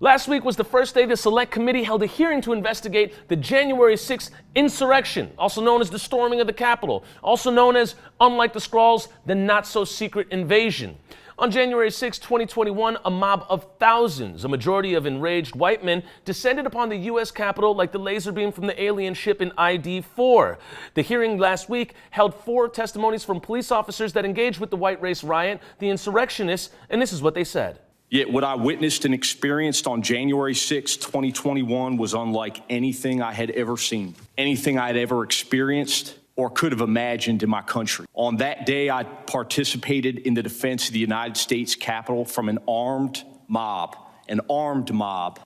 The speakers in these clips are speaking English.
Last week was the first day the Select Committee held a hearing to investigate the January 6th insurrection, also known as the storming of the Capitol, also known as, unlike the Skrulls, the not-so-secret invasion. On January 6, 2021, a mob of thousands, a majority of enraged white men, descended upon the U.S. Capitol like the laser beam from the alien ship in ID-4. The hearing last week held 4 testimonies from police officers that engaged with the white race riot, the insurrectionists, and this is what they said. Yet what I witnessed and experienced on January 6, 2021 was unlike anything I had ever seen, anything I had ever experienced or could have imagined in my country. On that day, I participated in the defense of the United States Capitol from an armed mob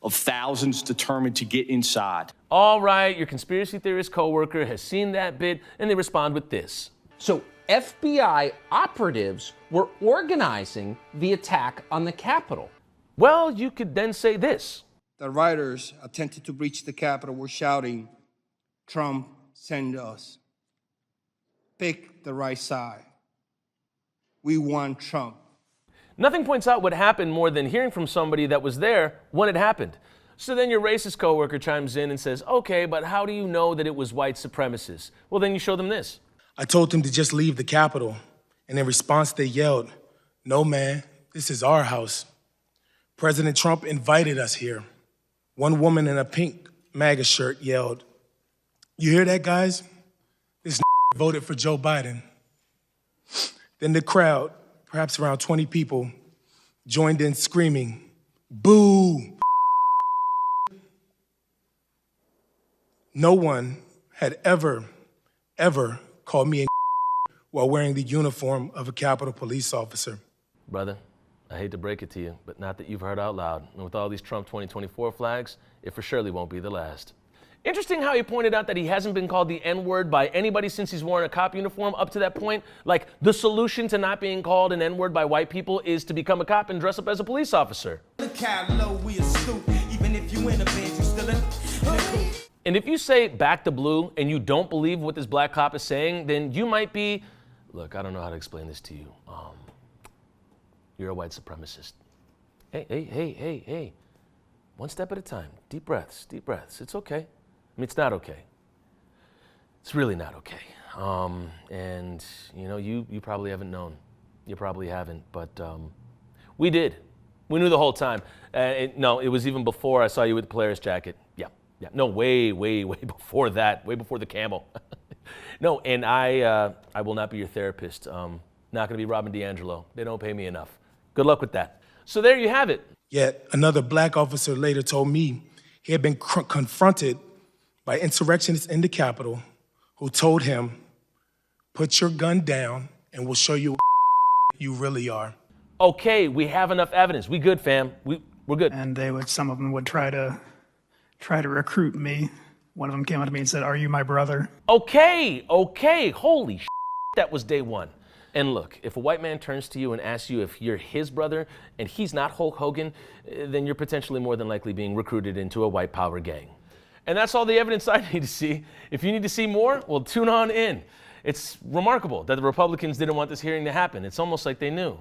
of thousands determined to get inside. All right, your conspiracy theorist coworker has seen that bit, and they respond with this. So FBI operatives were organizing the attack on the Capitol. Well, you could then say this. The rioters attempted to breach the Capitol were shouting, "Trump, send us. Pick the right side. We want Trump." Nothing points out what happened more than hearing from somebody that was there when it happened. So then your racist coworker chimes in and says, okay, but how do you know that it was white supremacists? Well, then you show them this. I told them to just leave the Capitol, and in response they yelled, "No, man, this is our house. President Trump invited us here." One woman in a pink MAGA shirt yelled, "You hear that, guys? This voted for Joe Biden." Then the crowd, perhaps around 20 people, joined in screaming, "Boo!" No one had ever called me a while wearing the uniform of a Capitol police officer. Brother, I hate to break it to you, but not that you've heard out loud. And with all these Trump 2024 flags, it for surely won't be the last. Interesting how he pointed out that he hasn't been called the N-word by anybody since he's worn a cop uniform up to that point. Like, the solution to not being called an N-word by white people is to become a cop and dress up as a police officer. Look how low we are stooped, even if you in a band, you still in. And if you say back to blue and you don't believe what this black cop is saying, then you might be, look, I don't know how to explain this to you. You're a white supremacist. Hey. One step at a time. Deep breaths. It's okay. I mean, it's not okay. It's really not okay. And you know, you probably haven't known. You probably haven't, but we did. We knew the whole time. No, it was even before I saw you with the Polaris jacket. Yeah, no, way before that, way before the camel. No, and I will not be your therapist. Not going to be Robin DiAngelo. They don't pay me enough. Good luck with that. So there you have it. Yet another black officer later told me he had been confronted by insurrectionists in the Capitol who told him, "Put your gun down and we'll show you you really are." Okay, we have enough evidence. We good, fam. We're good. And some of them would try to recruit me. One of them came up to me and said, "Are you my brother?" Okay. Holy that was day one. And look, if a white man turns to you and asks you if you're his brother and he's not Hulk Hogan, then you're potentially more than likely being recruited into a white power gang. And that's all the evidence I need to see. If you need to see more, well, tune on in. It's remarkable that the Republicans didn't want this hearing to happen. It's almost like they knew.